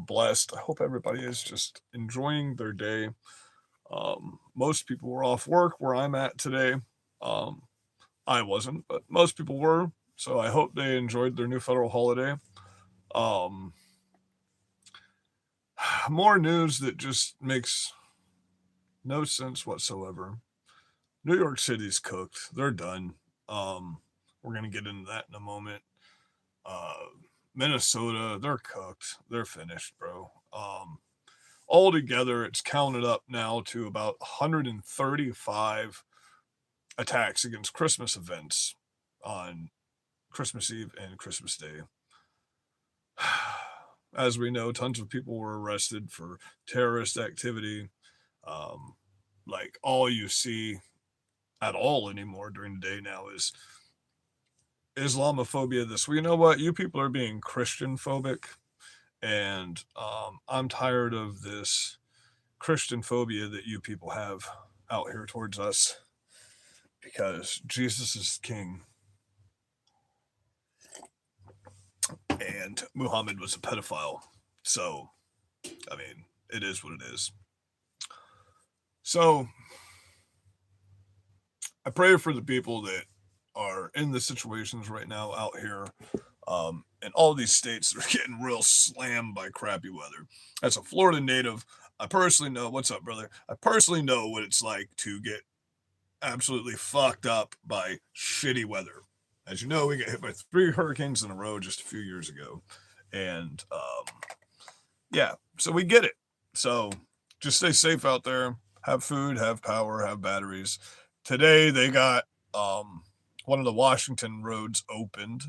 blessed. I hope everybody is just enjoying their day. Most people were off work where I'm at today. Um, I wasn't, but most people were. So I hope they enjoyed their new federal holiday. Um, More news that just makes no sense whatsoever. New York City's cooked. They're done. Um, we're gonna get into that in a moment. Uh, Minnesota, they're cooked. They're finished, bro. Altogether, it's counted up now to about 135 attacks against Christmas events on Christmas Eve and Christmas Day. As we know, tons of people were arrested for terrorist activity. Um, like all you see at all anymore during the day now is Islamophobia. This, well, you know what? You people are being Christian phobic, and I'm tired of this Christian phobia that you people have out here towards us because Jesus is king and Muhammad was a pedophile. So, I mean, it is what it is. So, I pray for the people that are in the situations right now out here in all these states that are getting real slammed by crappy weather. As a Florida native, I personally know what's up, brother. I personally know what it's like to get absolutely fucked up by shitty weather. As you know, we got hit by 3 hurricanes in a row just a few years ago, and yeah, so we get it. So just stay safe out there. Have food, have power, have batteries. Today they got one of the Washington roads opened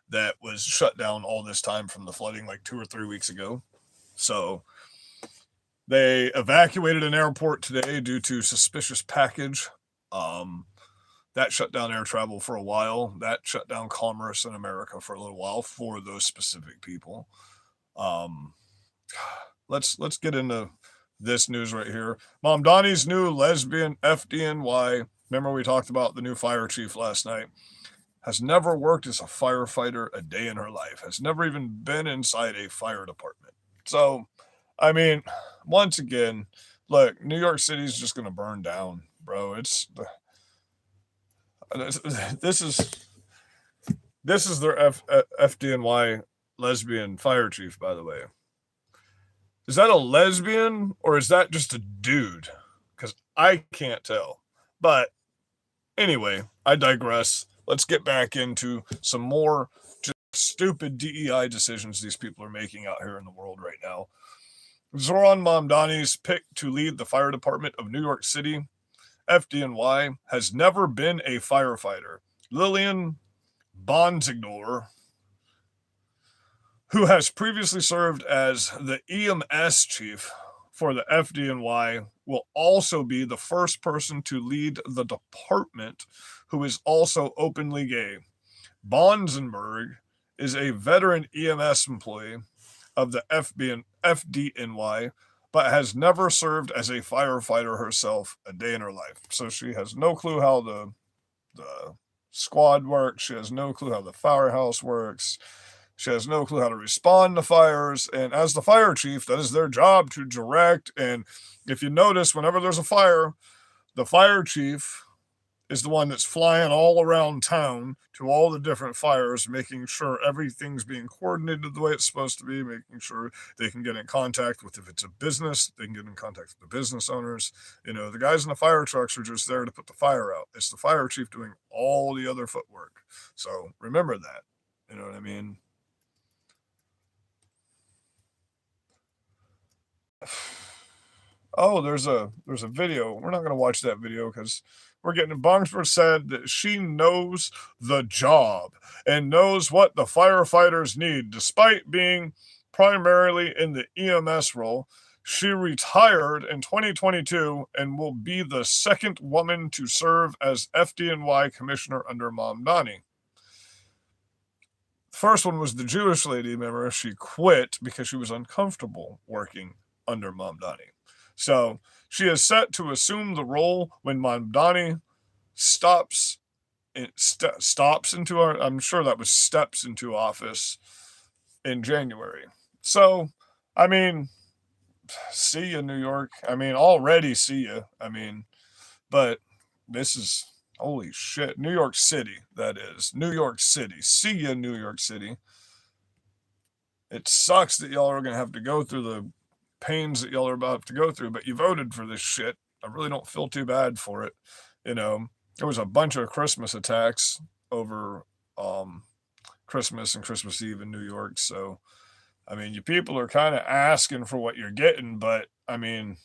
that was shut down all this time from the flooding like 2 or 3 weeks ago. So they evacuated an airport today due to suspicious package. That shut down air travel for a while. That shut down commerce in America for a little while for those specific people. Um, let's get into this news right here. Mom Donnie's new lesbian FDNY. Remember we talked about the new fire chief last night. Has never worked as a firefighter a day in her life. Has never even been inside a fire department. So, I mean, once again, look, New York City's just going to burn down, bro. This is their FDNY lesbian fire chief, by the way. Is that a lesbian or is that just a dude? Because I can't tell. But anyway, I digress. Let's get back into some more just stupid DEI decisions these people are making out here in the world right now. Zoran Mamdani's pick to lead the fire department of New York City, FDNY, has never been a firefighter. Lillian Bonsignor, who has previously served as the EMS chief for the FDNY, will also be the first person to lead the department who is also openly gay. Bonsenberg is a veteran EMS employee of the FDNY, but has never served as a firefighter herself a day in her life. So she has no clue how the squad works. She has no clue how the firehouse works. She has no clue how to respond to fires. And as the fire chief, that is their job to direct. And if you notice, whenever there's a fire, the fire chief is the one that's flying all around town to all the different fires, making sure everything's being coordinated the way it's supposed to be, making sure they can get in contact with, if it's a business, they can get in contact with the business owners. You know, the guys in the fire trucks are just there to put the fire out. It's the fire chief doing all the other footwork. So remember that. You know what I mean? Oh, there's a video. We're not going to watch that video because we're getting Bongsford said that she knows the job and knows what the firefighters need. Despite being primarily in the EMS role, she retired in 2022 and will be the second woman to serve as FDNY commissioner under Mamdani. First one was the Jewish lady, remember? She quit because she was uncomfortable working under Mamdani. So she is set to assume the role when Mamdani stops into I'm sure that was steps into office in January. So I mean, see you, New York. I mean, already see you. I mean, but this is holy shit. New York City, that is. New York City. See you, New York City. It sucks that y'all are going to have to go through the pains that y'all are about to go through, but you voted for this shit. I really don't feel too bad for it. You know, there was a bunch of Christmas attacks over Christmas and Christmas Eve in New York. So, I mean, you people are kind of asking for what you're getting, but I mean,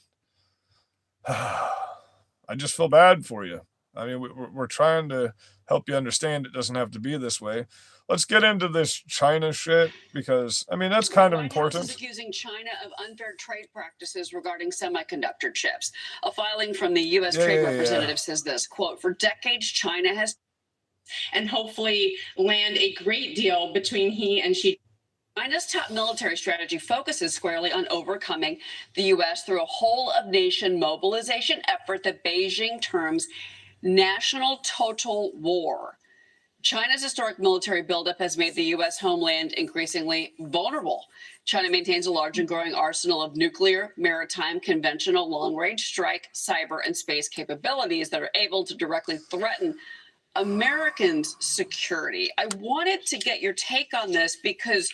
I just feel bad for you. I mean, we're trying to help you understand it doesn't have to be this way. Let's get into this China shit because, I mean, that's kind of important. The White House is accusing China of unfair trade practices regarding semiconductor chips. A filing from the U.S. Trade Representative says this, quote, for decades, China has and hopefully land a great deal between he and she. China's top military strategy focuses squarely on overcoming the U.S. through a whole-of-nation mobilization effort that Beijing terms national total war. China's historic military buildup has made the U.S. homeland increasingly vulnerable. China maintains a large and growing arsenal of nuclear, maritime, conventional, long-range strike, cyber, and space capabilities that are able to directly threaten Americans' security. I wanted to get your take on this because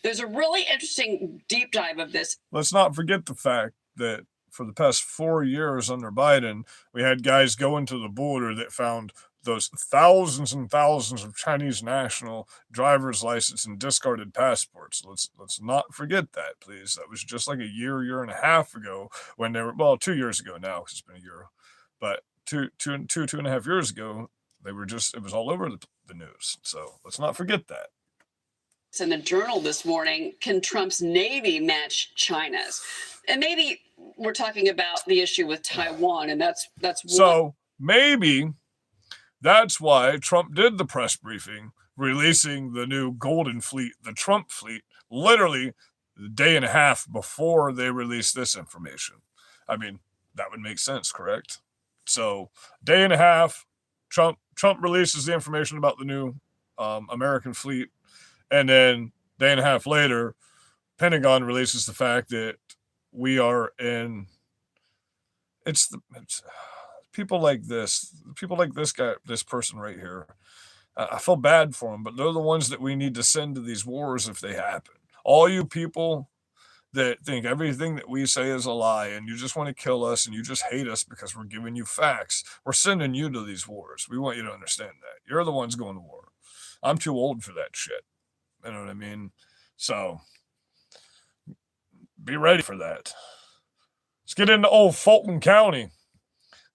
there's a really interesting deep dive of this. Let's not forget the fact that for the past 4 years under Biden, we had guys go into the border that found those thousands and thousands of Chinese national driver's license and discarded passports. Let's not forget that, please. That was just like a year and a half ago when they were, well, 2 years ago now, because it's been a year, but two and a half years ago, they were just, it was all over the news. So let's not forget that. In the Journal this morning, can Trump's Navy match China's? And maybe we're talking about the issue with Taiwan, and that's so maybe that's why Trump did the press briefing, releasing the new Golden Fleet, the Trump fleet, literally a day and a half before they released this information. I mean, that would make sense, correct? So, day and a half, Trump releases the information about the new American fleet, and then day and a half later, Pentagon releases the fact that we are in. It's people like this guy, this person right here. I feel bad for them, but they're the ones that we need to send to these wars if they happen. All you people that think everything that we say is a lie and you just want to kill us and you just hate us because we're giving you facts, we're sending you to these wars. We want you to understand that. You're the ones going to war. I'm too old for that shit. You know what I mean? So be ready for that. Let's get into old Fulton County.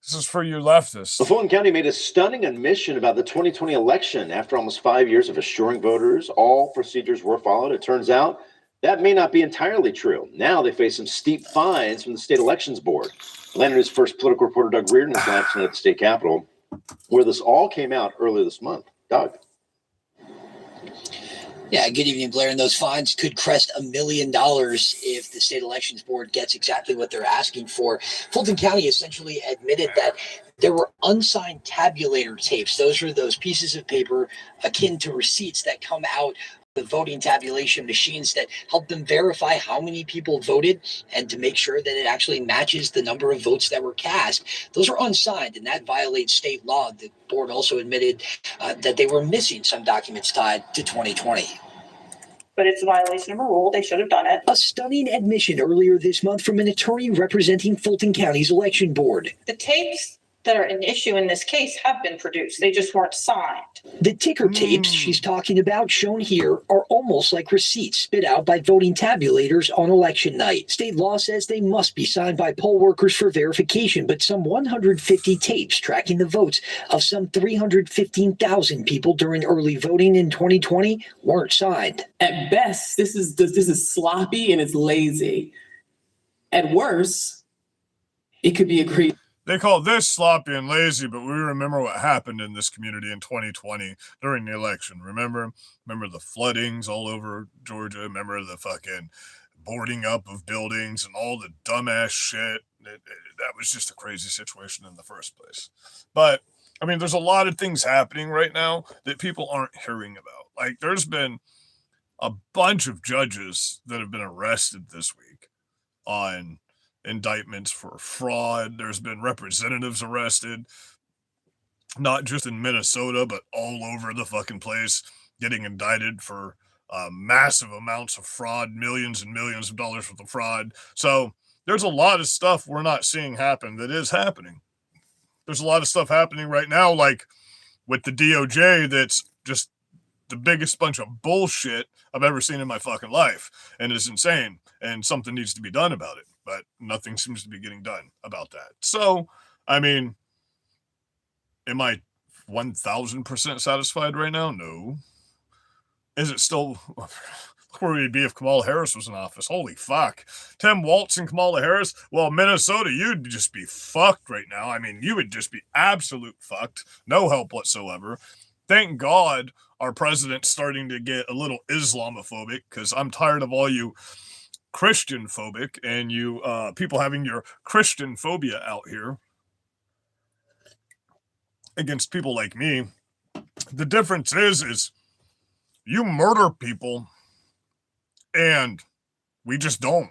This is for you leftists. Well, Fulton County made a stunning admission about the 2020 election. After almost 5 years of assuring voters all procedures were followed, it turns out that may not be entirely true. Now they face some steep fines from the state elections board. Atlanta News first political reporter Doug Reardon is live tonight at the state capitol, where this all came out earlier this month. Doug. Yeah, good evening, Blair. And those fines could crest $1 million if the state elections board gets exactly what they're asking for. Fulton County essentially admitted that there were unsigned tabulator tapes. Those are those pieces of paper akin to receipts that come out the voting tabulation machines that help them verify how many people voted and to make sure that it actually matches the number of votes that were cast. Those are unsigned, and that violates state law. The board also admitted that they were missing some documents tied to 2020. But it's a violation of a rule. They should have done it. A stunning admission earlier this month from an attorney representing Fulton County's election board. The tapes that are an issue in this case have been produced. They just weren't signed. The ticker tapes she's talking about, shown here, are almost like receipts spit out by voting tabulators on election night. State law says they must be signed by poll workers for verification, but some 150 tapes tracking the votes of some 315,000 people during early voting in 2020 weren't signed. At best, this is sloppy and it's lazy. At worst, it could be agreed. They call this sloppy and lazy, but we remember what happened in this community in 2020 during the election. Remember the floodings all over Georgia? Remember the fucking boarding up of buildings and all the dumbass shit? That was just a crazy situation in the first place. But, I mean, there's a lot of things happening right now that people aren't hearing about. Like, there's been a bunch of judges that have been arrested this week. on indictments for fraud. There's been representatives arrested, not just in Minnesota, but all over the fucking place, getting indicted for massive amounts of fraud, millions and millions of dollars worth of fraud. So there's a lot of stuff we're not seeing happen that is happening. There's a lot of stuff happening right now, like with the DOJ, that's just the biggest bunch of bullshit I've ever seen in my fucking life, and it's insane, and something needs to be done about it, but nothing seems to be getting done about that. So, I mean, am I 1000% satisfied right now? No. Is it still where we'd be if Kamala Harris was in office? Holy fuck. Tim Walz and Kamala Harris? Well, Minnesota, you'd just be fucked right now. I mean, you would just be absolute fucked. No help whatsoever. Thank God our president's starting to get a little Islamophobic, because I'm tired of all you Christian phobic and you people having your Christian phobia out here against people like me. The difference is you murder people and we just don't.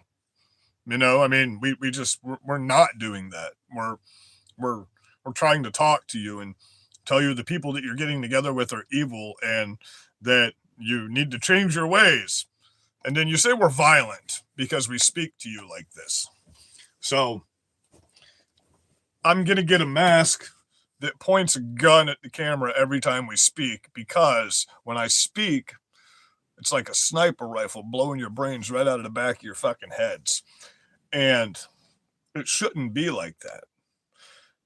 You know, I mean, we're not doing that. We're trying to talk to you and tell you the people that you're getting together with are evil and that you need to change your ways. And then you say we're violent because we speak to you like this. So I'm going to get a mask that points a gun at the camera every time we speak, because when I speak, it's like a sniper rifle blowing your brains right out of the back of your fucking heads. And it shouldn't be like that.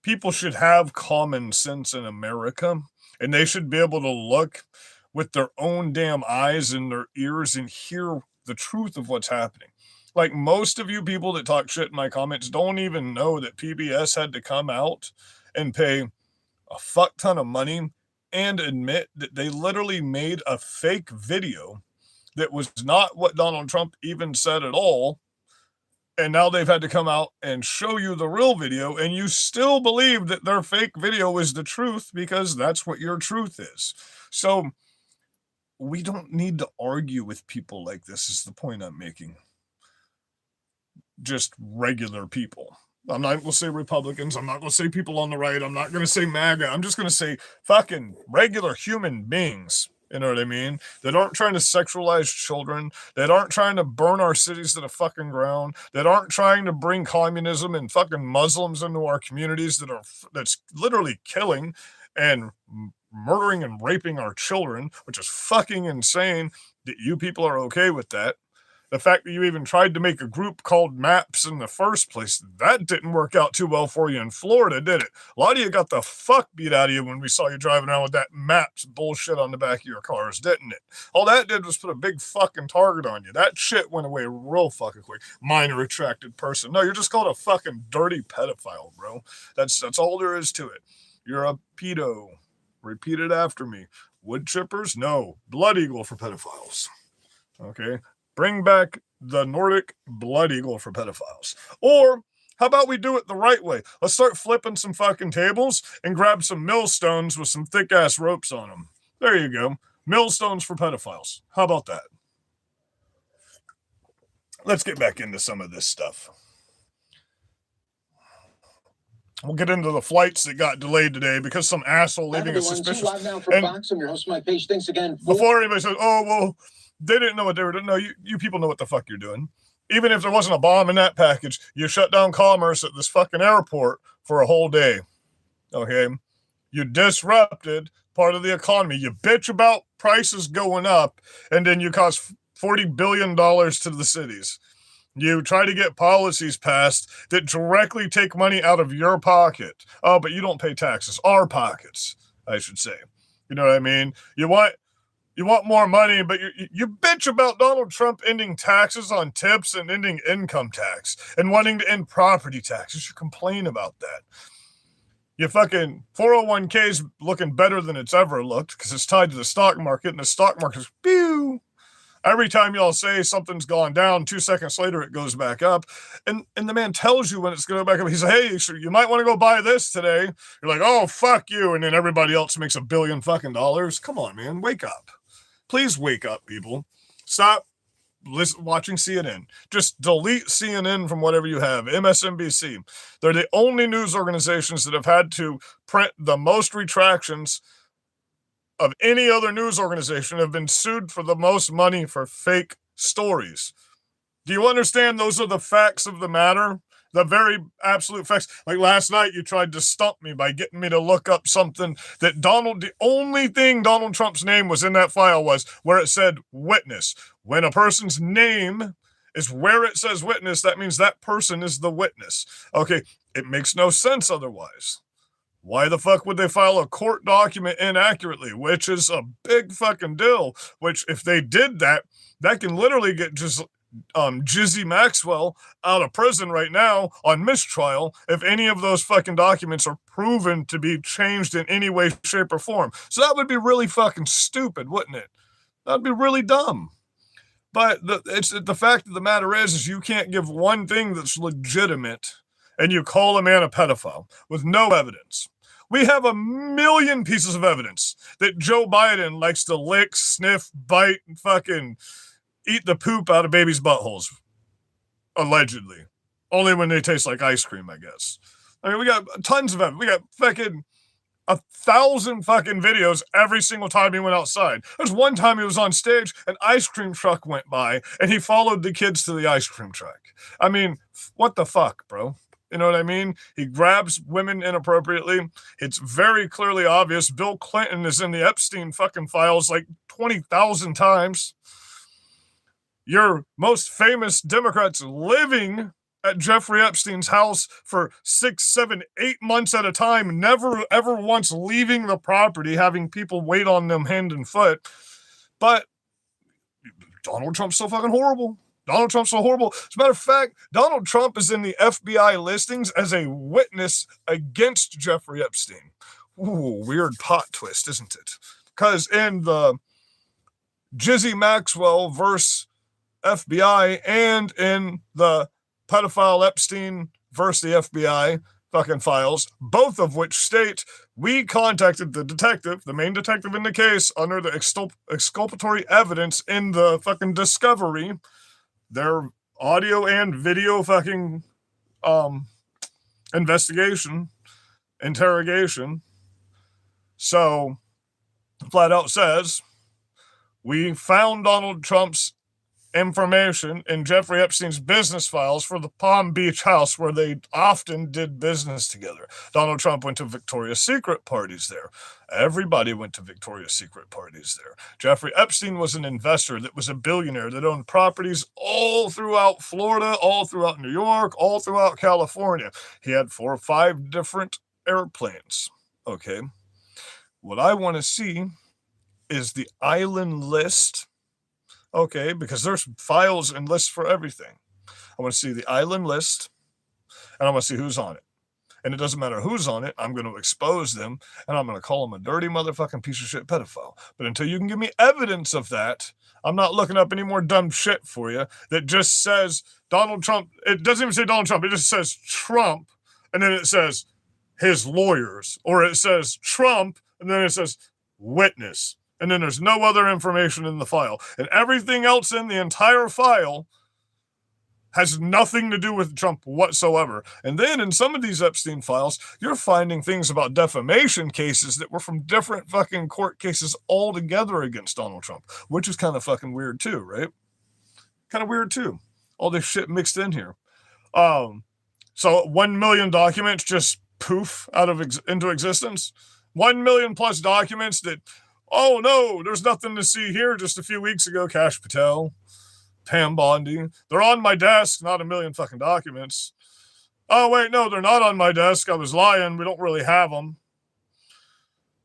People should have common sense in America, and they should be able to look with their own damn eyes and their ears and hear the truth of what's happening. Like, most of you people that talk shit in my comments don't even know that PBS had to come out and pay a fuck ton of money and admit that they literally made a fake video that was not what Donald Trump even said at all. And now they've had to come out and show you the real video, and you still believe that their fake video is the truth because that's what your truth is. So we don't need to argue with people like this, is the point I'm making. Just regular people. I'm not going to say Republicans. I'm not going to say people on the right. I'm not going to say MAGA. I'm just going to say fucking regular human beings. You know what I mean? That aren't trying to sexualize children. That aren't trying to burn our cities to the fucking ground. That aren't trying to bring communism and fucking Muslims into our communities that's literally killing and murdering and raping our children, which is fucking insane that you people are okay with that. The fact that you even tried to make a group called MAPS in the first place, that didn't work out too well for you in Florida, did it? A lot of you got the fuck beat out of you when we saw you driving around with that MAPS bullshit on the back of your cars, didn't it? All that did was put a big fucking target on you. That shit went away real fucking quick. Minor attracted person. No, you're just called a fucking dirty pedophile, bro. That's all there is to it. You're a pedo. Repeat it after me. Wood chippers? No. Blood eagle for pedophiles. Okay? Bring back the Nordic blood eagle for pedophiles. Or how about we do it the right way? Let's start flipping some fucking tables and grab some millstones with some thick ass ropes on them. There you go. Millstones for pedophiles. How about that? Let's get back into some of this stuff. We'll get into the flights that got delayed today because some asshole leaving a suspicious. Live now for Fox. I'm your host, Mike Page. Thanks again. Before anybody says, "Oh well," they didn't know what they were doing. No, you people know what the fuck you're doing. Even if there wasn't a bomb in that package, you shut down commerce at this fucking airport for a whole day. Okay? You disrupted part of the economy. You bitch about prices going up, and then you cost $40 billion to the cities. You try to get policies passed that directly take money out of your pocket. Oh, but you don't pay taxes. Our pockets, I should say. You know what I mean? You want more money, but you bitch about Donald Trump ending taxes on tips and ending income tax and wanting to end property taxes. You complain about that. Your fucking 401k's looking better than it's ever looked because it's tied to the stock market, and the stock market's pew. Every time y'all say something's gone down, 2 seconds later it goes back up. And the man tells you when it's going to go back up. He says, "Hey, sure, you might want to go buy this today." You're like, "Oh, fuck you." And then everybody else makes $1 billion fucking dollars. Come on, man. Wake up. Please wake up, people. Stop watching CNN. Just delete CNN from whatever you have. MSNBC. They're the only news organizations that have had to print the most retractions of any other news organization, have been sued for the most money for fake stories. Do you understand? Those are the facts of the matter. The very absolute facts. Like last night, you tried to stump me by getting me to look up something that the only thing Donald Trump's name was in that file was where it said witness. When a person's name is where it says witness, that means that person is the witness. Okay, it makes no sense otherwise. Why the fuck would they file a court document inaccurately, which is a big fucking deal, which if they did that, that can literally get just Jizzy Maxwell out of prison right now on mistrial if any of those fucking documents are proven to be changed in any way, shape, or form. So that would be really fucking stupid, wouldn't it? That'd be really dumb. But the fact of the matter is you can't give one thing that's legitimate and you call a man a pedophile with no evidence. We have a million pieces of evidence that Joe Biden likes to lick, sniff, bite, and fucking eat the poop out of babies' buttholes. Allegedly. Only when they taste like ice cream, I guess. I mean, we got tons of evidence. We got fucking 1,000 fucking videos every single time he went outside. There's one time he was on stage, an ice cream truck went by, and he followed the kids to the ice cream truck. I mean, what the fuck, bro? You know what I mean? He grabs women inappropriately. It's very clearly obvious. Bill Clinton is in the Epstein fucking files like 20,000 times. Your most famous Democrats living at Jeffrey Epstein's house for 6, 7, 8 months at a time, never ever once leaving the property, having people wait on them hand and foot. But Donald Trump's so fucking horrible. Donald Trump's so horrible. As a matter of fact, Donald Trump is in the FBI listings as a witness against Jeffrey Epstein. Ooh, weird plot twist, isn't it? Because in the Jizzy Maxwell versus FBI and in the pedophile Epstein versus the FBI fucking files, both of which state we contacted the detective, the main detective in the case, under the exculpatory evidence in the fucking discovery, their audio and video fucking interrogation. So flat out says we found Donald Trump's information in Jeffrey Epstein's business files for the Palm Beach house where they often did business together. Donald Trump went to Victoria's Secret parties there. Everybody went to Victoria's Secret parties there. Jeffrey Epstein was an investor that was a billionaire that owned properties all throughout Florida, all throughout New York, all throughout California. He had 4 or 5 different airplanes. Okay. What I want to see is the island list. Okay, because there's files and lists for everything. I want to see the island list, and I want to see who's on it. And it doesn't matter who's on it, I'm going to expose them, and I'm going to call them a dirty motherfucking piece of shit pedophile. But until you can give me evidence of that, I'm not looking up any more dumb shit for you that just says Donald Trump. It doesn't even say Donald Trump. It just says Trump, and then it says his lawyers. Or it says Trump, and then it says witness. And then there's no other information in the file. And everything else in the entire file has nothing to do with Trump whatsoever. And then in some of these Epstein files, you're finding things about defamation cases that were from different fucking court cases altogether against Donald Trump, which is kind of fucking weird too, right? Kind of weird too. All this shit mixed in here. So 1 million documents just poof out of into existence. 1 million plus documents that, oh no, there's nothing to see here. Just a few weeks ago, Kash Patel, Pam Bondi. They're on my desk, not 1 million fucking documents. Oh wait, no, they're not on my desk. I was lying. We don't really have them.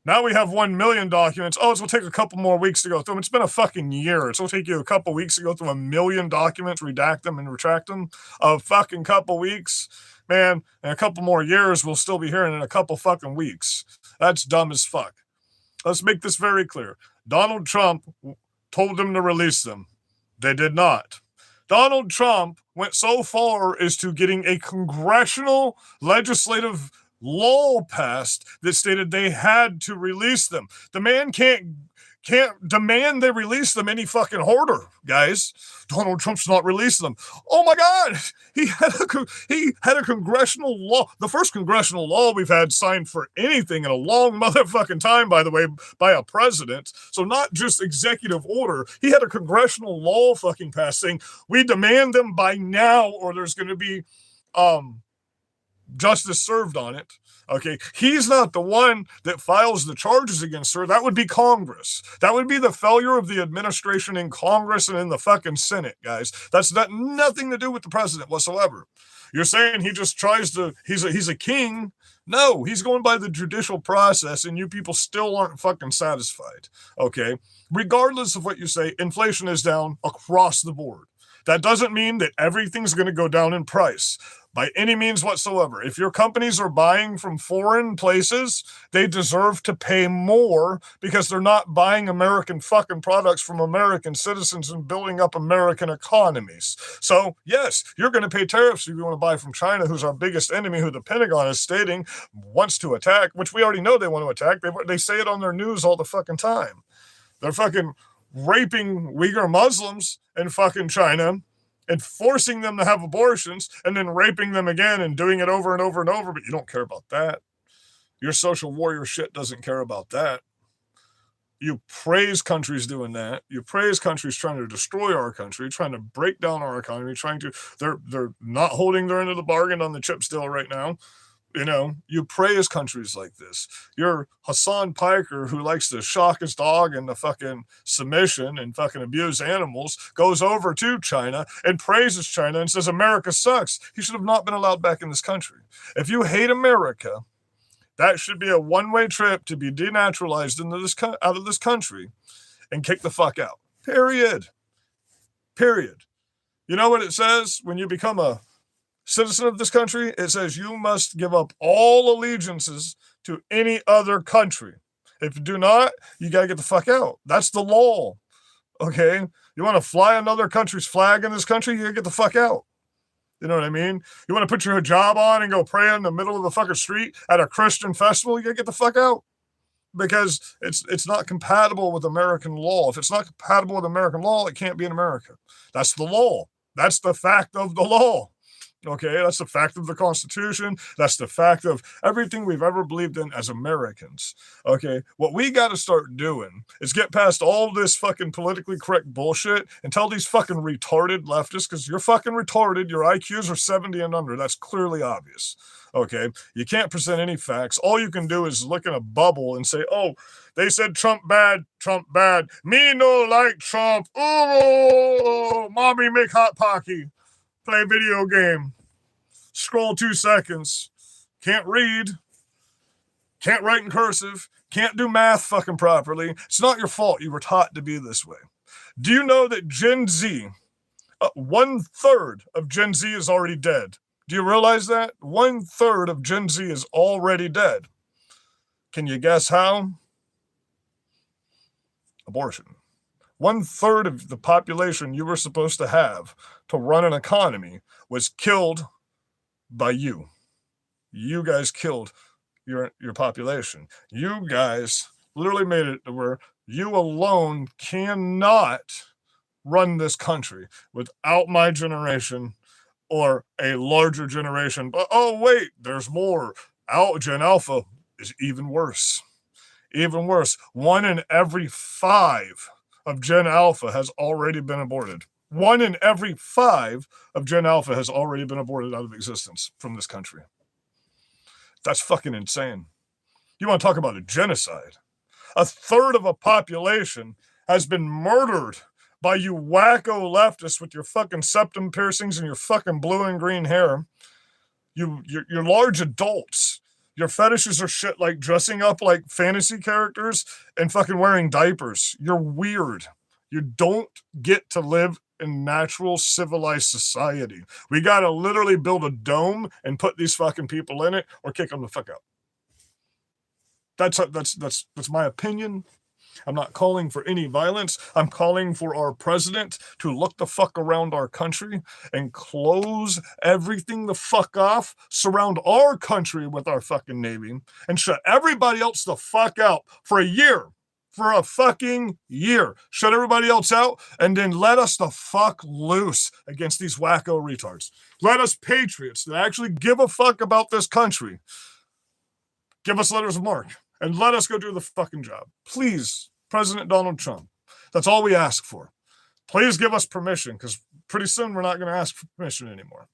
Now we have 1 million documents. Oh, it's going to take a couple more weeks to go through them. It's been a fucking year. It's going to take you a couple weeks to go through 1 million documents, redact them and retract them. A fucking couple weeks. Man, in a couple more years, we'll still be here in a couple fucking weeks. That's dumb as fuck. Let's make this very clear. Donald Trump told them to release them. They did not. Donald Trump went so far as to getting a congressional legislative law passed that stated they had to release them. The man can't can't demand they release them any fucking harder, guys. Donald Trump's not releasing them. Oh my God, he had a congressional law, the first congressional law we've had signed for anything in a long motherfucking time, by the way, by a president. So not just executive order. He had a congressional law fucking passed saying we demand them by now, or there's going to be justice served on it. Okay, he's not the one that files the charges against her. That would be Congress. That would be the failure of the administration in Congress and in the fucking Senate, guys. That's got nothing to do with the president whatsoever. You're saying he just tries to, he's a king. No, he's going by the judicial process, and you people still aren't fucking satisfied. Okay, regardless of what you say, inflation is down across the board. That doesn't mean that everything's going to go down in price by any means whatsoever. If your companies are buying from foreign places, they deserve to pay more because they're not buying American fucking products from American citizens and building up American economies. So, yes, you're going to pay tariffs if you want to buy from China, who's our biggest enemy, who the Pentagon is stating wants to attack, which we already know they want to attack. They say it on their news all the fucking time. They're fucking raping Uyghur Muslims in fucking China and forcing them to have abortions and then raping them again and doing it over and over and over, but you don't care about that. Your social warrior shit doesn't care about that. You praise countries doing that. You praise countries trying to destroy our country, trying to break down our economy, they're not holding their end of the bargain on the chips deal right now. You know, you praise countries like this. You're Hassan Piker, who likes to shock his dog into fucking submission and fucking abuse animals, goes over to China and praises China and says America sucks. He should have not been allowed back in this country. If you hate America, that should be a one-way trip to be denaturalized out of this country and kick the fuck out. Period. You know what it says when you become a citizen of this country? It says you must give up all allegiances to any other country. If you do not, you got to get the fuck out. That's the law. Okay? You want to fly another country's flag in this country, you got to get the fuck out. You know what I mean? You want to put your hijab on and go pray in the middle of the fucking street at a Christian festival, you got to get the fuck out. Because it's not compatible with American law. If it's not compatible with American law, it can't be in America. That's the law. That's the fact of the law. Okay, that's the fact of the Constitution. That's the fact of everything we've ever believed in as Americans. Okay, what we got to start doing is get past all this fucking politically correct bullshit and tell these fucking retarded leftists, because you're fucking retarded, your IQs are 70 and under. That's clearly obvious. Okay, you can't present any facts. All you can do is look in a bubble and say, oh, they said Trump bad. Me no like Trump. Oh, mommy make hot pocky. Play video game. Scroll 2 seconds. Can't read. Can't write in cursive. Can't do math fucking properly. It's not your fault. You were taught to be this way. Do you know that Gen Z, 1/3 of Gen Z is already dead? Do you realize that? 1/3 of Gen Z is already dead. Can you guess how? Abortion. 1/3 of the population you were supposed to have to run an economy was killed by you. You guys killed your population. You guys literally made it to where you alone cannot run this country without my generation or a larger generation. But oh wait, there's more. Gen Alpha is even worse. Even worse. 1 in every 5 of Gen Alpha has already been aborted. 1 in every 5 of Gen Alpha has already been aborted out of existence from this country. That's fucking insane. You want to talk about a genocide? 1/3 of a population has been murdered by you wacko leftists with your fucking septum piercings and your fucking blue and green hair. You're large adults. Your fetishes are shit like dressing up like fantasy characters and fucking wearing diapers. You're weird. You don't get to live in natural civilized society. We got to literally build a dome and put these fucking people in it or kick them the fuck out. That's my opinion. I'm not calling for any violence. I'm calling for our president to look the fuck around our country and close everything the fuck off, surround our country with our fucking Navy, and shut everybody else the fuck out for a year. for a fucking year. Shut everybody else out and then let us the fuck loose against these wacko retards. Let us patriots that actually give a fuck about this country give us letters of marque and let us go do the fucking job. Please, President Donald Trump. That's all we ask for. Please give us permission, because pretty soon we're not going to ask for permission anymore.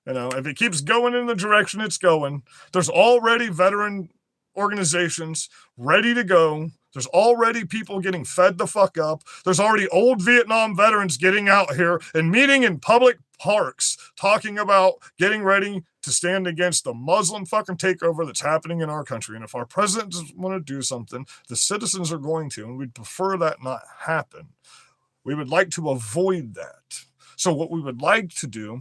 You know, if it keeps going in the direction it's going, there's already veteran organizations ready to go. There's already people getting fed the fuck up. There's already old Vietnam veterans getting out here and meeting in public parks talking about getting ready to stand against the Muslim fucking takeover that's happening in our country. And if our president doesn't want to do something, the citizens are going to, and we'd prefer that not happen. We would like to avoid that. So what we would like to do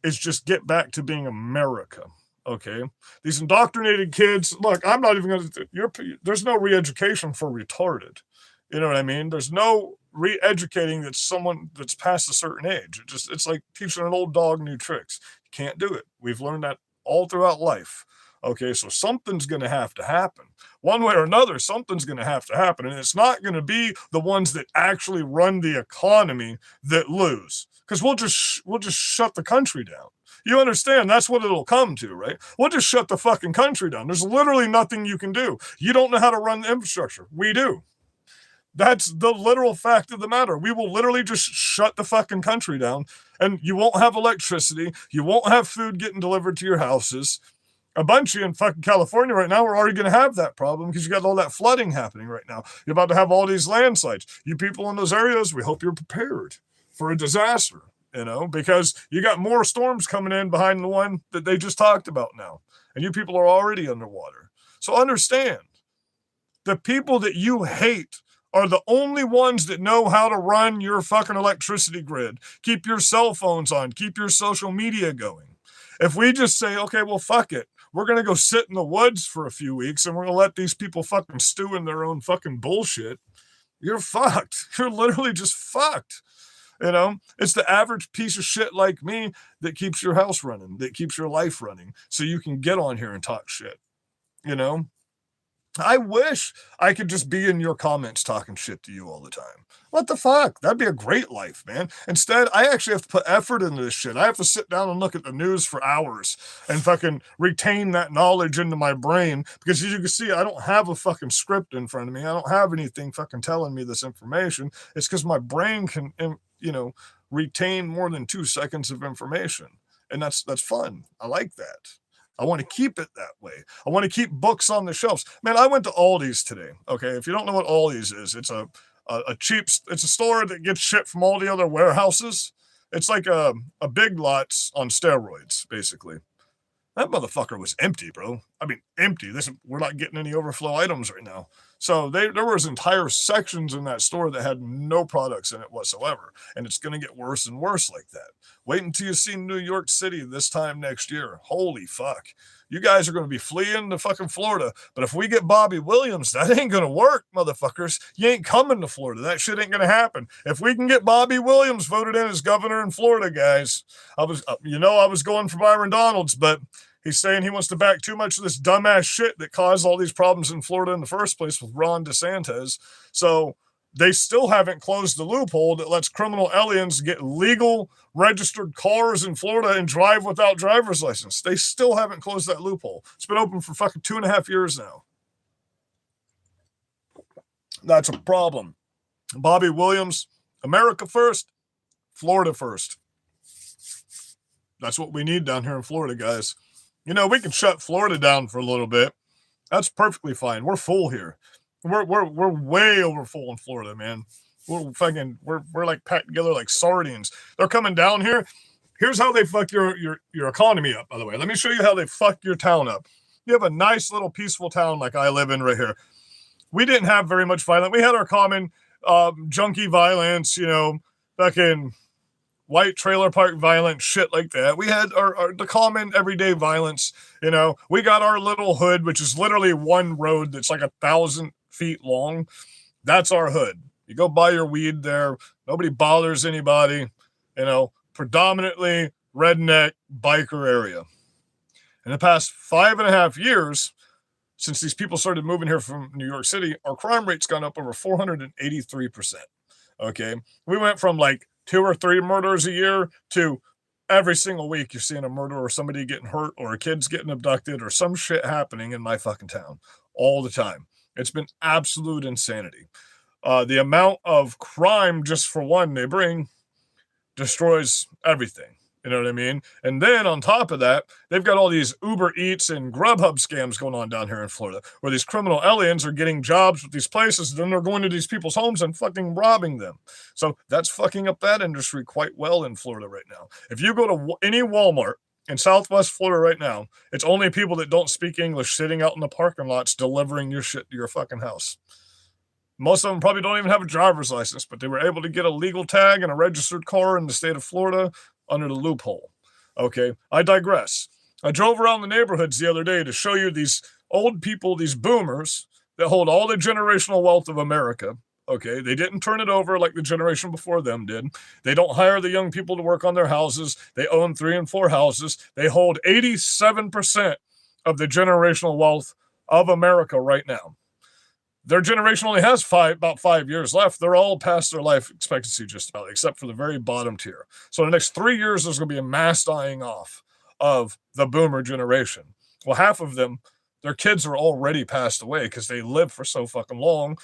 is just get back to being America. Okay, these indoctrinated kids. Look, I'm not even going to. There's no re-education for retarded. You know what I mean? There's no re-educating that's someone that's past a certain age. It's like teaching an old dog new tricks. You can't do it. We've learned that all throughout life. Okay, so something's going to happen. One way or another, something's going to happen. And it's not going to be the ones that actually run the economy that lose. Because we'll just shut the country down. You understand? That's what it'll come to, right? We'll just shut the fucking country down. There's literally nothing you can do. You don't know how to run the infrastructure. We do. That's the literal fact of the matter. We will literally just shut the fucking country down, and you won't have electricity. You won't have food getting delivered to your houses. A bunch of you in fucking California right now are already going to have that problem because you got all that flooding happening right now. You're about to have all these landslides. You people in those areas, we hope you're prepared for a disaster, you know, because you got more storms coming in behind the one that they just talked about now. And you people are already underwater. So understand, the people that you hate are the only ones that know how to run your fucking electricity grid, keep your cell phones on, keep your social media going. If we just say, okay, well, fuck it. We're going to go sit in the woods for a few weeks and we're going to let these people fucking stew in their own fucking bullshit, you're fucked. You're literally just fucked. You know, it's the average piece of shit like me that keeps your house running, that keeps your life running, so you can get on here and talk shit. You know, I wish I could just be in your comments talking shit to you all the time. What the fuck? That'd be a great life, man. Instead, I actually have to put effort into this shit. I have to sit down and look at the news for hours and fucking retain that knowledge into my brain, because as you can see, I don't have a fucking script in front of me. I don't have anything fucking telling me this information. It's because my brain can, you know, retain more than 2 seconds of information. And that's fun. I like that. I want to keep it that way. I want to keep books on the shelves. Man, I went to Aldi's today. Okay, if you don't know what Aldi's is, it's a store that gets shit from all the other warehouses. It's like a Big Lots on steroids, basically. That motherfucker was empty, bro. I mean, empty. We're not getting any overflow items right now. So there was entire sections in that store that had no products in it whatsoever. And it's going to get worse and worse like that. Wait until you see New York City this time next year. Holy fuck. You guys are going to be fleeing to fucking Florida. But if we get Bobby Williams, that ain't going to work, motherfuckers. You ain't coming to Florida. That shit ain't going to happen. If we can get Bobby Williams voted in as governor in Florida, guys, I was going for Byron Donalds, but he's saying he wants to back too much of this dumbass shit that caused all these problems in Florida in the first place with Ron DeSantis. So they still haven't closed the loophole that lets criminal aliens get legal registered cars in Florida and drive without driver's license. They still haven't closed that loophole. It's been open for fucking 2.5 years now. That's a problem. Bobby Williams, America first, Florida first. That's what we need down here in Florida, guys. You know, we can shut Florida down for a little bit. That's perfectly fine. We're full here. We're way over full in Florida, man. We're like packed together like sardines. They're coming down here. Here's how they fuck your economy up, by the way. Let me show you how they fuck your town up. You have a nice little peaceful town like I live in right here. We didn't have very much violence. We had our common junkie violence, you know, fucking white trailer park violence, shit like that. We had the common everyday violence, you know. We got our little hood, which is literally one road that's like 1,000 feet long. That's our hood. You go buy your weed there. Nobody bothers anybody, you know, predominantly redneck biker area. In the past 5.5 years, since these people started moving here from New York City, our crime rate's gone up over 483%. Okay. We went from like 2 or 3 murders a year to every single week you're seeing a murder or somebody getting hurt or a kid's getting abducted or some shit happening in my fucking town all the time. It's been absolute insanity. The amount of crime, just for one, they bring destroys everything. You know what I mean? And then on top of that, they've got all these Uber Eats and Grubhub scams going on down here in Florida, where these criminal aliens are getting jobs with these places, then they're going to these people's homes and fucking robbing them. So that's fucking up that industry quite well in Florida right now. If you go to any Walmart in Southwest Florida right now, it's only people that don't speak English sitting out in the parking lots delivering your shit to your fucking house. Most of them probably don't even have a driver's license, but they were able to get a legal tag and a registered car in the state of Florida under the loophole. Okay, I digress. I drove around the neighborhoods the other day to show you these old people, these boomers that hold all the generational wealth of America. Okay, they didn't turn it over like the generation before them did. They don't hire the young people to work on their houses. They own 3 and 4 houses. They hold 87% of the generational wealth of America right now. Their generation only has about 5 years left. They're all past their life expectancy just about, except for the very bottom tier. So in the next 3 years, there's going to be a mass dying off of the boomer generation. Well, half of them, their kids are already passed away because they live for so fucking long.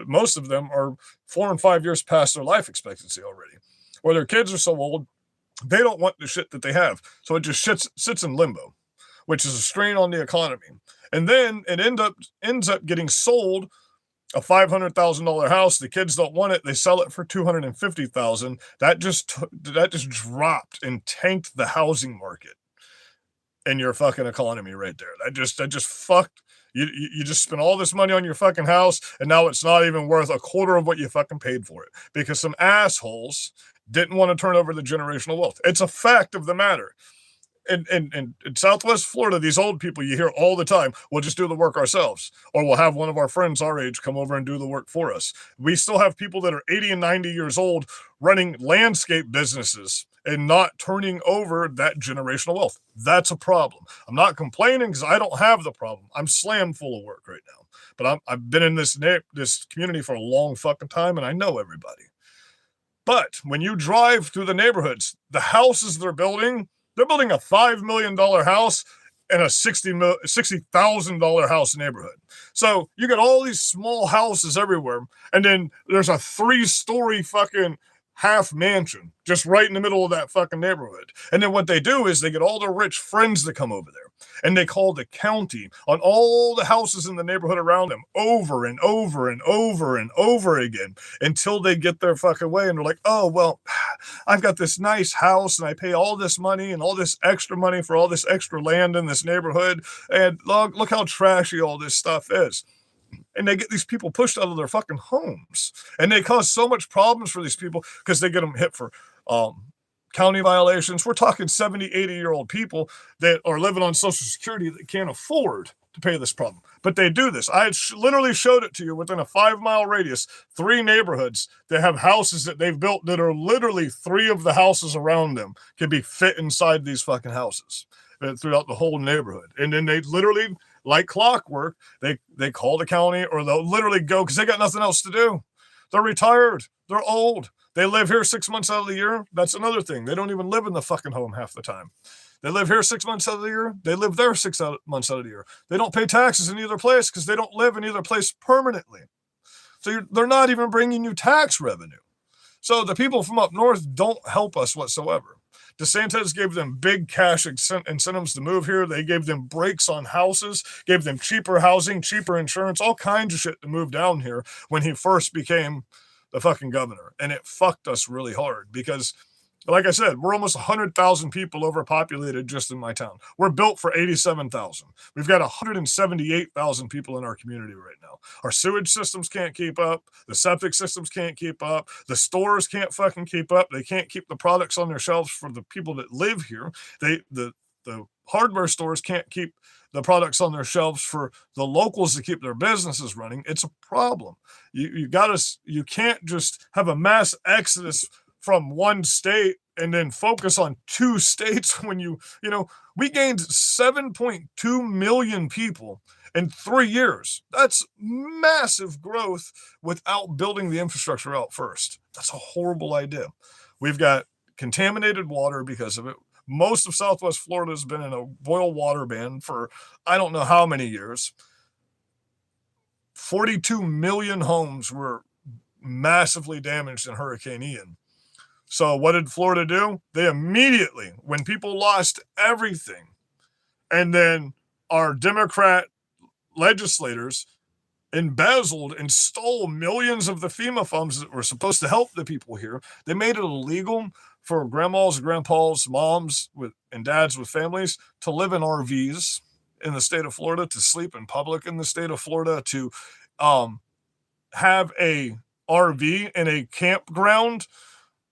Most of them are 4 and 5 years past their life expectancy already. Or their kids are so old, they don't want the shit that they have. So it just sits in limbo, which is a strain on the economy. And then it ends up getting sold. A $500,000 house, the kids don't want it, they sell it for $250,000. That just dropped and tanked the housing market in your fucking economy right there. That just fucked you just spent all this money on your fucking house, and now it's not even worth a quarter of what you fucking paid for it because some assholes didn't want to turn over the generational wealth. It's a fact of the matter. In Southwest Florida, these old people you hear all the time, we'll just do the work ourselves, or we'll have one of our friends our age come over and do the work for us. We still have people that are 80 and 90 years old running landscape businesses and not turning over that generational wealth. That's a problem. I'm not complaining because I don't have the problem. I'm slammed full of work right now. But I've been in this community for a long fucking time, and I know everybody. But when you drive through the neighborhoods, the houses they're building a $5 million house in a $60,000 house neighborhood. So you got all these small houses everywhere, and then there's a 3-story fucking half mansion just right in the middle of that fucking neighborhood. And then what they do is they get all their rich friends to come over there, and they call the county on all the houses in the neighborhood around them over and over and over and over again until they get their fucking way. And they're like, oh, well, I've got this nice house and I pay all this money and all this extra money for all this extra land in this neighborhood. And look how trashy all this stuff is. And they get these people pushed out of their fucking homes. And they cause so much problems for these people because they get them hit for county violations. We're talking 70, 80-year-old people that are living on Social Security that can't afford to pay this problem. But they do this. I literally showed it to you within a 5-mile radius, 3 neighborhoods that have houses that they've built that are literally 3 of the houses around them can be fit inside these fucking houses throughout the whole neighborhood. And then they literally, like clockwork, they call the county, or they'll literally go because they got nothing else to do. They're retired. They're old. They live here 6 months out of the year. That's another thing. They don't even live in the fucking home half the time. They live here 6 months out of the year. They live there 6 months out of the year. They don't pay taxes in either place because they don't live in either place permanently. So they're not even bringing you tax revenue. So the people from up north don't help us whatsoever. DeSantis gave them big cash incentives to move here. They gave them breaks on houses, gave them cheaper housing, cheaper insurance, all kinds of shit to move down here when he first became the fucking governor. And it fucked us really hard because, like I said, we're almost 100,000 people overpopulated just in my town. We're built for 87,000. We've got 178,000 people in our community right now. Our sewage systems can't keep up. The septic systems can't keep up. The stores can't fucking keep up. They can't keep the products on their shelves for the people that live here. The hardware stores can't keep the products on their shelves for the locals to keep their businesses running. It's a problem. You can't just have a mass exodus from one state and then focus on two states when we gained 7.2 million people in 3 years. That's massive growth without building the infrastructure out first. That's a horrible idea. We've got contaminated water because of it. Most of Southwest Florida has been in a boil water ban for I don't know how many years. 42 million homes were massively damaged in Hurricane Ian. So what did Florida do? They immediately, when people lost everything, and then our Democrat legislators embezzled and stole millions of the FEMA funds that were supposed to help the people here. They made it illegal for grandmas and grandpas, moms and dads with families to live in RVs in the state of Florida, to sleep in public in the state of Florida, to have a RV in a campground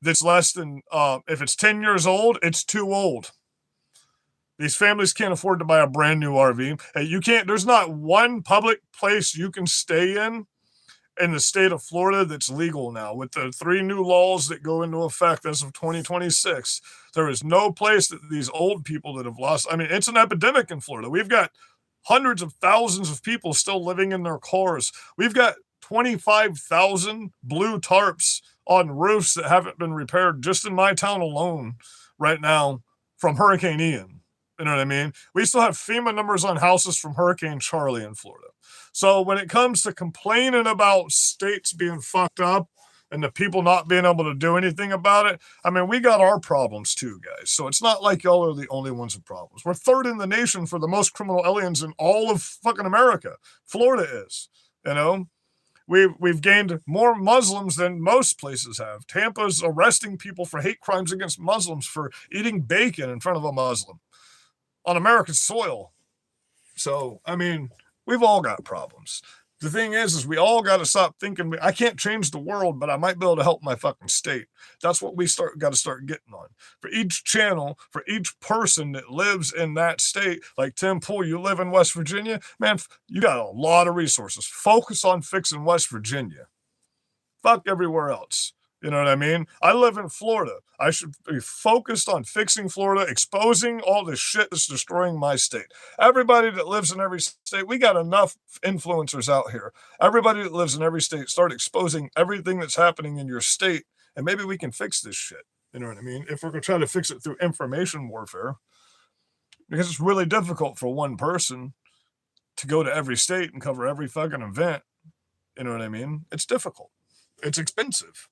that's less than, if it's 10 years old, it's too old. These families can't afford to buy a brand new RV. There's not one public place you can stay in the state of Florida that's legal now. With the 3 new laws that go into effect as of 2026, there is no place that these old people that have lost. I mean, it's an epidemic in Florida. We've got hundreds of thousands of people still living in their cars. We've got 25,000 blue tarps on roofs that haven't been repaired just in my town alone right now from Hurricane Ian. You know what I mean? We still have FEMA numbers on houses from Hurricane Charlie in Florida. So when it comes to complaining about states being fucked up and the people not being able to do anything about it, I mean, we got our problems too, guys. So it's not like y'all are the only ones with problems. We're 3rd in the nation for the most criminal aliens in all of fucking America. Florida is, We've gained more Muslims than most places have. Tampa's arresting people for hate crimes against Muslims for eating bacon in front of a Muslim on American soil. So, I mean, we've all got problems. The thing is we all got to stop thinking, I can't change the world, but I might be able to help my fucking state. That's what we got to start getting on. For each channel, for each person that lives in that state, like Tim Pool, you live in West Virginia, man, you got a lot of resources. Focus on fixing West Virginia. Fuck everywhere else. You know what I mean? I live in Florida. I should be focused on fixing Florida, exposing all the shit that's destroying my state. Everybody that lives in every state, we got enough influencers out here. Everybody that lives in every state, start exposing everything that's happening in your state, and maybe we can fix this shit. You know what I mean? If we're going to try to fix it through information warfare, because it's really difficult for one person to go to every state and cover every fucking event. You know what I mean? It's difficult. It's expensive.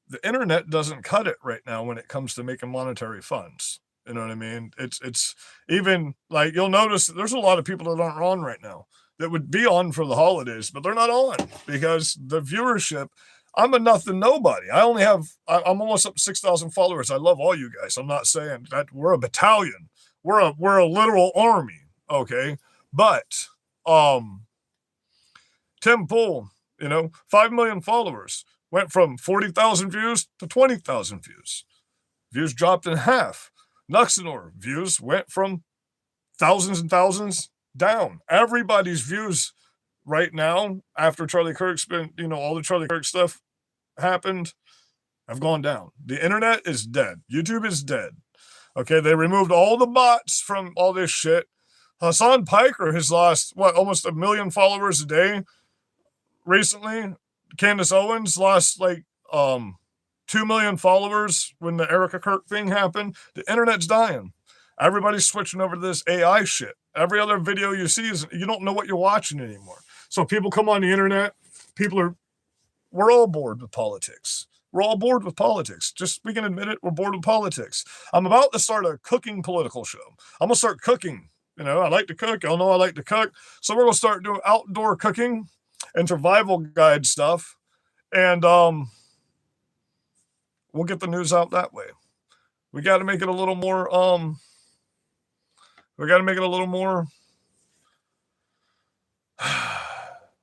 The internet doesn't cut it right now when it comes to making monetary funds. You know what I mean? It's even like, you'll notice that there's a lot of people that aren't on right now that would be on for the holidays, but they're not on because the viewership, I'm a nothing nobody. I'm almost up to 6,000 followers. I love all you guys. I'm not saying that we're a battalion. We're a literal army. Okay. But, Tim Pool, 5 million followers. Went from 40,000 views to 20,000 views. Views dropped in half. Nuxenor views went from thousands and thousands down. Everybody's views right now, after Charlie Kirk's been, all the Charlie Kirk stuff happened, have gone down. The internet is dead. YouTube is dead. Okay, they removed all the bots from all this shit. Hassan Piker has lost, almost 1 million followers a day recently. Candace Owens lost 2 million followers when the Erica Kirk thing happened. The internet's dying. Everybody's switching over to this AI shit. Every other video you see you don't know what you're watching anymore. So people come on the internet. We're all bored with politics. We're all bored with politics. We can admit it. We're bored with politics. I'm about to start a cooking political show. I'm going to start cooking. I like to cook. Y'all know I like to cook. So we're going to start doing outdoor cooking and survival guide stuff, and we'll get the news out that way. We got to make it a little more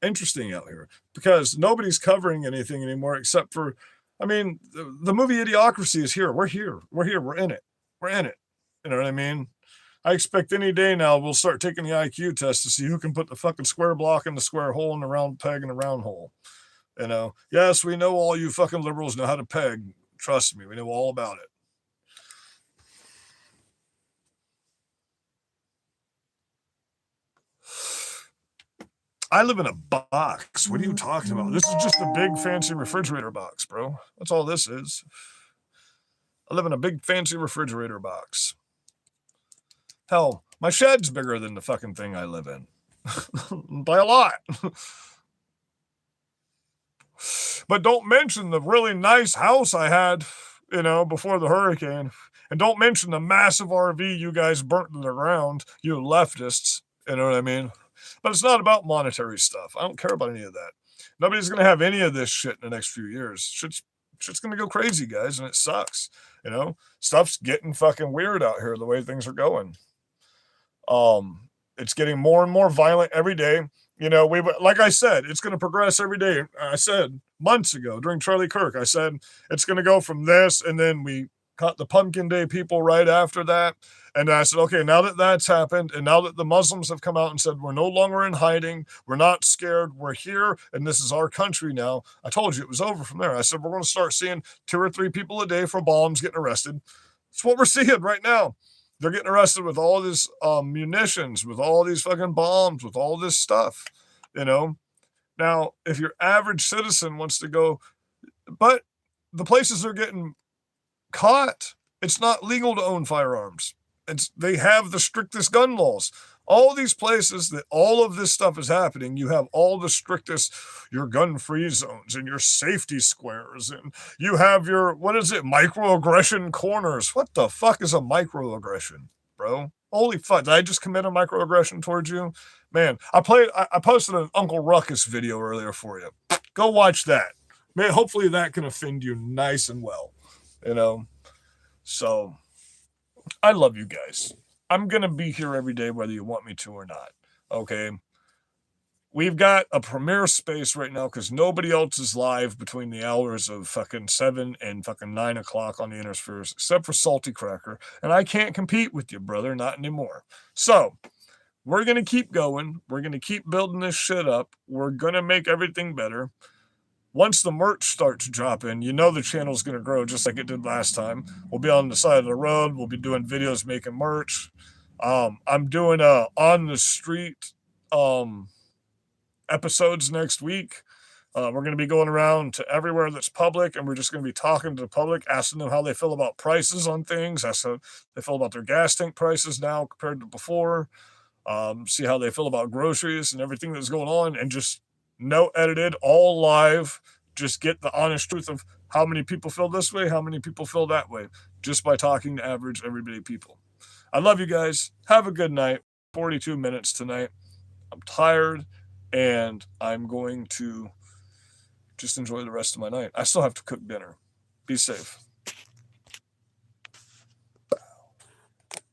interesting out here, because nobody's covering anything anymore except for, the movie Idiocracy is here. We're here. We're in it. You know what I mean? I expect any day now we'll start taking the IQ test to see who can put the fucking square block in the square hole and the round peg in the round hole. Yes, we know all you fucking liberals know how to peg. Trust me, we know all about it. I live in a box. What are you talking about? This is just a big fancy refrigerator box, bro. That's all this is. I live in a big fancy refrigerator box. Hell, my shed's bigger than the fucking thing I live in. By a lot. But don't mention the really nice house I had, before the hurricane. And don't mention the massive RV you guys burnt to the ground, you leftists. You know what I mean? But it's not about monetary stuff. I don't care about any of that. Nobody's going to have any of this shit in the next few years. Shit's going to go crazy, guys, and it sucks. Stuff's getting fucking weird out here the way things are going. It's getting more and more violent every day. Like I said, it's going to progress every day. I said months ago during Charlie Kirk, I said it's going to go from this, and then we caught the Pumpkin Day people right after that. And I said, okay, now that that's happened, and now that the Muslims have come out and said we're no longer in hiding, we're not scared, we're here, and this is our country now. I told you it was over from there. I said we're going to start seeing 2 or 3 people a day for bombs getting arrested. That's what we're seeing right now. They're getting arrested with all this munitions, with all these fucking bombs, with all this stuff, Now, if your average citizen wants to go, but the places they're getting caught, it's not legal to own firearms. They have the strictest gun laws. All these places that all of this stuff is happening, you have all the strictest, your gun-free zones and your safety squares, and you have your, microaggression corners. What the fuck is a microaggression, bro? Holy fuck, did I just commit a microaggression towards you? Man, I posted an Uncle Ruckus video earlier for you. Go watch that. Man, hopefully that can offend you nice and well, So, I love you guys. I'm going to be here every day whether you want me to or not, okay? We've got a premiere space right now because nobody else is live between the hours of fucking 7 and fucking 9 o'clock on the Interspheres except for Salty Cracker, and I can't compete with you, brother, not anymore. So, we're going to keep going. We're going to keep building this shit up. We're going to make everything better. Once the merch starts dropping, the channel's going to grow just like it did last time. We'll be on the side of the road. We'll be doing videos making merch. I'm doing on the street episodes next week. We're going to be going around to everywhere that's public, and we're just going to be talking to the public, asking them how they feel about prices on things, asking how they feel about their gas tank prices now compared to before, see how they feel about groceries and everything that's going on, and just no edited, all live. Just get the honest truth of how many people feel this way, how many people feel that way, just by talking to average everyday people. I love you guys. Have a good night. 42 minutes tonight. I'm tired, and I'm going to just enjoy the rest of my night. I still have to cook dinner. Be safe.